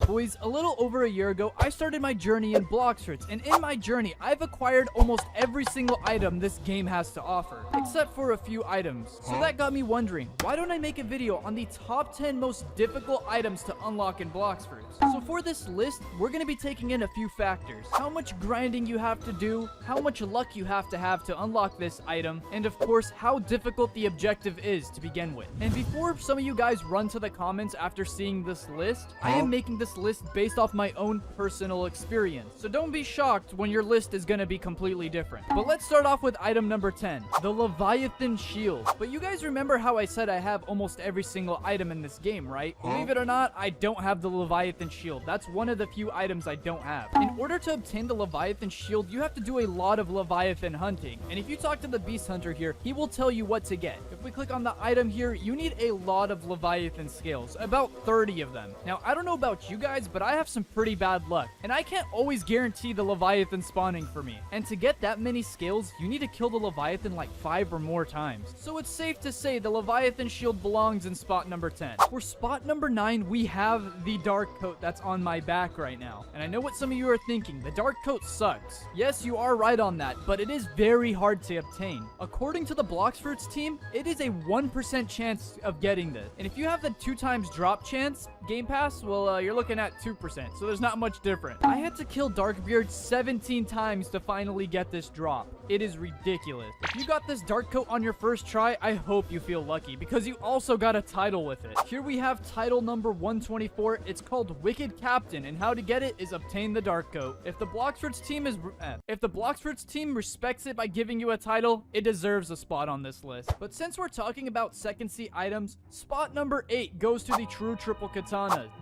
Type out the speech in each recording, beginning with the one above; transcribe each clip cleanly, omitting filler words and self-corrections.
Boys, a little over a year ago, I started my journey in Blox, and in my journey, I've acquired almost every single item this game has to offer, except for a few items. So that got me wondering, why don't I make a video on the top 10 most difficult items to unlock in Blox? So for this list, we're going to be taking in a few factors. How much grinding you have to do, how much luck you have to unlock this item, and of course, how difficult the objective is to begin with. And before some of you guys run to the comments after seeing this list, I am making this list based off my own personal experience. So don't be shocked when your list is going to be completely different. But let's start off with item number 10, the Leviathan Shield. But you guys remember how I said I have almost every single item in this game, right? Believe it or not, I don't have the Leviathan Shield. That's one of the few items I don't have. In order to obtain the Leviathan Shield, you have to do a lot of Leviathan hunting. And if you talk to the Beast Hunter here, he will tell you what to get. If we click on the item here, you need a lot of Leviathan scales, about 30 of them. Now, I don't know about you guys, but I have some pretty bad luck, and I can't always guarantee the Leviathan spawning for me. And to get that many scales, you need to kill the Leviathan like 5 or more times. So it's safe to say the Leviathan Shield belongs in spot number 10. For spot number 9, we have the dark coat that's on my back right now. And I know what some of you are thinking, the dark coat sucks. Yes, you are right on that, but it is very hard to obtain. According to the Blox team, it is a 1% chance of getting this. And if you have the 2 times drop chance, Game Pass, well, you're looking at 2%, so there's not much different. I had to kill Darkbeard 17 times to finally get this drop. It is ridiculous. If you got this dark coat on your first try, I hope you feel lucky, because you also got a title with it. Here we have title number 124. It's called Wicked Captain, and how to get it is obtain the dark coat. If the Blox team respects it by giving you a title, it deserves a spot on this list. But since we're talking about second C items, spot number 8 goes to the true triple katana.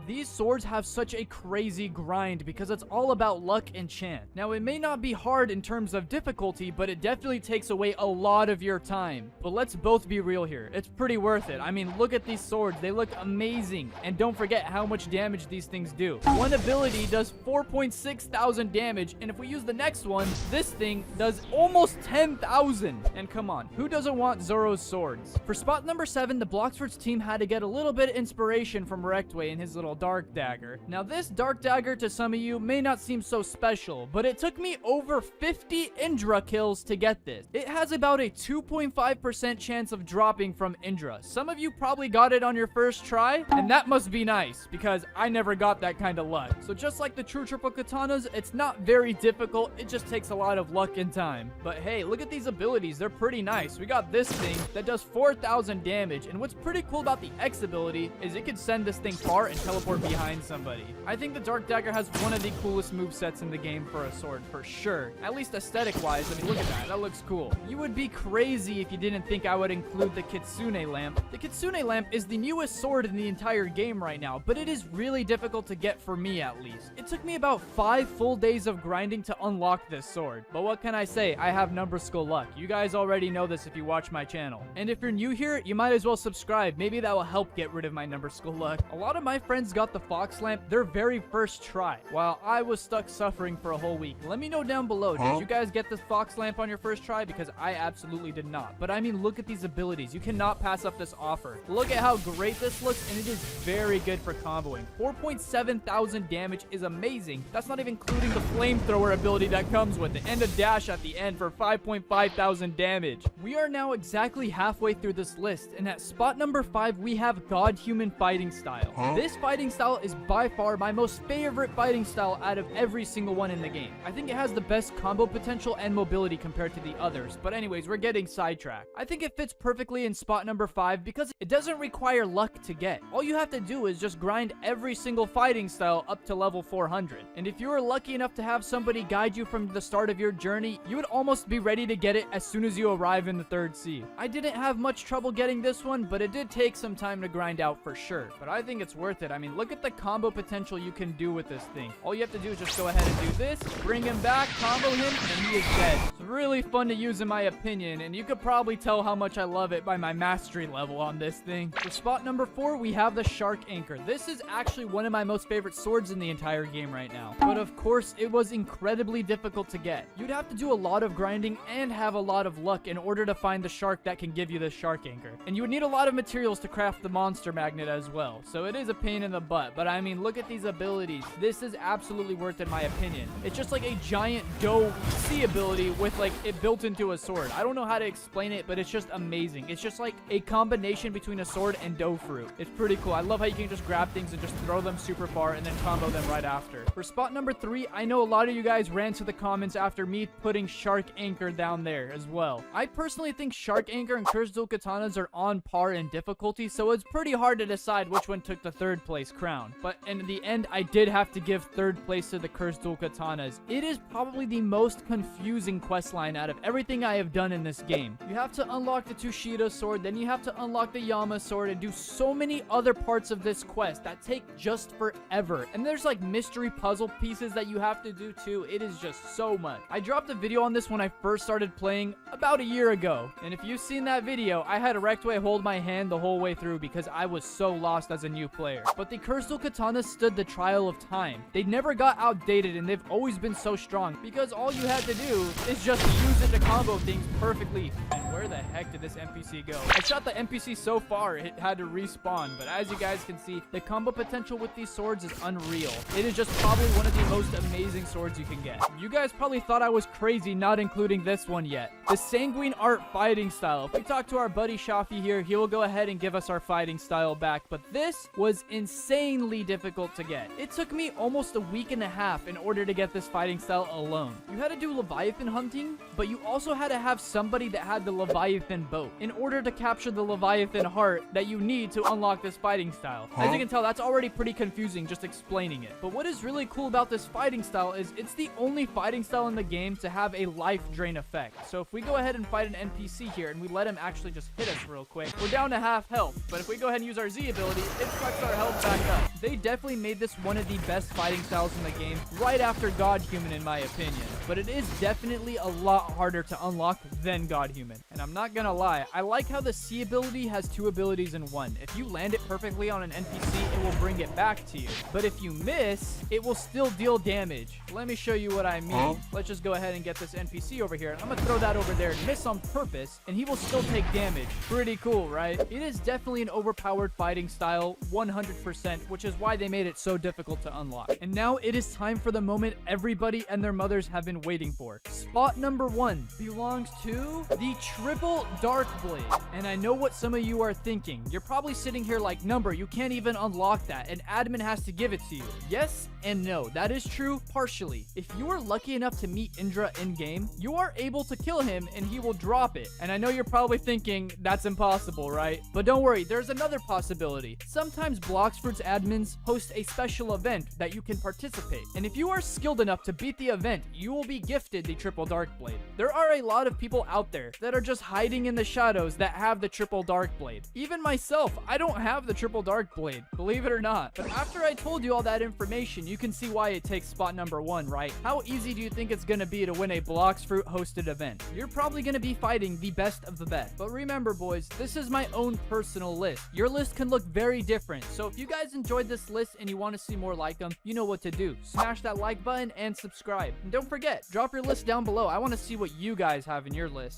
These swords have such a crazy grind because it's all about luck and chance. Now, it may not be hard in terms of difficulty, but it definitely takes away a lot of your time. But let's both be real here. It's pretty worth it. I mean, look at these swords. They look amazing. And don't forget how much damage these things do. One ability does 4.6 thousand damage, and if we use the next one, this thing does almost 10,000. And come on, who doesn't want Zoro's swords? For spot number 7, the Blox team had to get a little bit of inspiration from Rectway and his little dark dagger. Now, this dark dagger to some of you may not seem so special, but it took me over 50 Indra kills to get this. It has about a 2.5% chance of dropping from Indra. Some of you probably got it on your first try, and that must be nice, because I never got that kind of luck. So just like the true triple katanas, it's not very difficult, it just takes a lot of luck and time. But hey, look at these abilities, they're pretty nice. We got this thing that does 4,000 damage, and what's pretty cool about the X ability is it can send this thing far and teleport behind somebody. I think the dark dagger has one of the coolest movesets in the game for a sword, for sure. At least aesthetic wise, I mean, look at that, that looks cool. You would be crazy if you didn't think I would include the Kitsune lamp. The Kitsune lamp is the newest sword in the entire game right now, but it is really difficult to get for me at least. It took me about 5 full days of grinding to unlock this sword. But what can I say? I have Numberskull luck. You guys already know this if you watch my channel. And if you're new here, you might as well subscribe. Maybe that will help get rid of my Numberskull luck. A lot of my friends got the Fox lamp their very first try, while I was stuck suffering for a whole week. Let me know down below, did you guys get the Fox lamp on your first try? Because I absolutely did not. But I mean, look at these abilities. You cannot pass up this offer. Look at how great this looks, and it is very good for comboing. 4.7 thousand damage is amazing. That's not even including the flamethrower ability that comes with it, and a dash at the end for 5.5 thousand damage. We are now exactly halfway through this list, and at spot number 5, we have God-Human fighting style. This fighting style is by far my most favorite fighting style out of every single one in the game. I think it has the best combo potential and mobility compared to the others, but anyways, we're getting sidetracked. I think it fits perfectly in spot number 5 because it doesn't require luck to get. All you have to do is just grind every single fighting style up to level 400. And if you were lucky enough to have somebody guide you from the start of your journey, you would almost be ready to get it as soon as you arrive in the 3rd sea. I didn't have much trouble getting this one, but it did take some time to grind out for sure. But I think it's worth it. I mean, look at the combo potential you can do with this thing. All you have to do is just go ahead and do this, bring him back, combo him, and he is dead. So really fun to use in my opinion, and you could probably tell how much I love it by my mastery level on this thing. For spot number 4, we have the shark anchor. This is actually one of my most favorite swords in the entire game right now. But of course, it was incredibly difficult to get. You'd have to do a lot of grinding and have a lot of luck in order to find the shark that can give you the shark anchor. And you would need a lot of materials to craft the monster magnet as well. So it is a pain in the butt, but I mean, look at these abilities. This is absolutely worth it in my opinion. It's just like a giant dough C ability with like it built into a sword. I don't know how to explain it, but it's just amazing. It's just like a combination between a sword and dough fruit. It's pretty cool. I love how you can just grab things and just throw them super far and then combo them right after. For spot number 3, I know a lot of you guys ran to the comments after me putting shark anchor down there as well. I personally think shark anchor and cursed dual katanas are on par in difficulty, so it's pretty hard to decide which one took the 3rd place crown. But in the end, I did have to give 3rd place to the cursed dual katanas. It is probably the most confusing questline out of everything I have done in this game. You have to unlock the Tushita sword, then you have to unlock the Yama sword, and do so many other parts of this quest that take just forever. And there's like mystery puzzle pieces that you have to do too. It is just so much. I dropped a video on this when I first started playing about a year ago, and if you've seen that video, I had Erectway hold my hand the whole way through because I was so lost as a new player. But the cursed dual katanas stood the trial of time. They never got outdated, and they've always been so strong because all you had to do is just use it to combo things perfectly. And where the heck did this NPC go? I shot the NPC so far it had to respawn, but as you guys can see, the combo potential with these swords is unreal. It is just probably one of the most amazing swords you can get. You guys probably thought I was crazy not including this one yet. The Sanguine Art fighting style. If we talk to our buddy Shafi here, he will go ahead and give us our fighting style back, but this was insanely difficult to get. It took me almost a week and a half in order to get this fighting style alone. You had to do Leviathan hunting, but you also had to have somebody that had the Leviathan boat in order to capture the Leviathan heart that you need to unlock this fighting style. As you can tell, that's already pretty confusing just explaining it. But what is really cool about this fighting style is it's the only fighting style in the game to have a life drain effect. So if we go ahead and fight an NPC here and we let him actually just hit us real quick, we're down to half health. But if we go ahead and use our Z ability, it sucks our health back up. They definitely made this one of the best fighting styles in the game, right after God Human in my opinion. But it is definitely a lot harder to unlock than God Human. And I'm not gonna lie, I like how the C ability has 2 abilities in one. If you land it perfectly on an NPC, it will bring it back to you. But if you miss, it will still deal damage. Let me show you what I mean. Let's just go ahead and get this NPC over here. I'm gonna throw that over there and miss on purpose, and he will still take damage. Pretty cool, right? It is definitely an overpowered fighting style, 100%, which is why they made it so difficult to unlock. And now it is time for the moment everybody and their mothers have been waiting for. Spot number 1 belongs to the triple dark blade. And I know what some of you are thinking. You're probably sitting here like, Number, you can't even unlock that. An admin has to give it to you. Yes and no. That is true partially. If you are lucky enough to meet Indra in-game, you are able to kill him and he will drop it. And I know you're probably thinking that's impossible, right? But don't worry, there's another possibility. Sometimes Bloxford's admins host a special event that you can participate. And if you are skilled enough to beat the event, you will be gifted the triple dark blade. There are a lot of people out there that are just hiding in the shadows that have the triple dark blade. Even myself, I don't have the triple dark blade, believe it or not. But after I told you all that information, you can see why it takes spot number 1, right? How easy do you think it's gonna be to win a Bloxfruit hosted event? You're probably gonna be fighting the best of the best. But remember, boys, this is my own personal list. Your list can look very different. So if you guys enjoyed this list and you want to see more like them, you know what to do. Smash that like button and subscribe. And don't forget, drop your list down below. I want to see what you guys have in your list.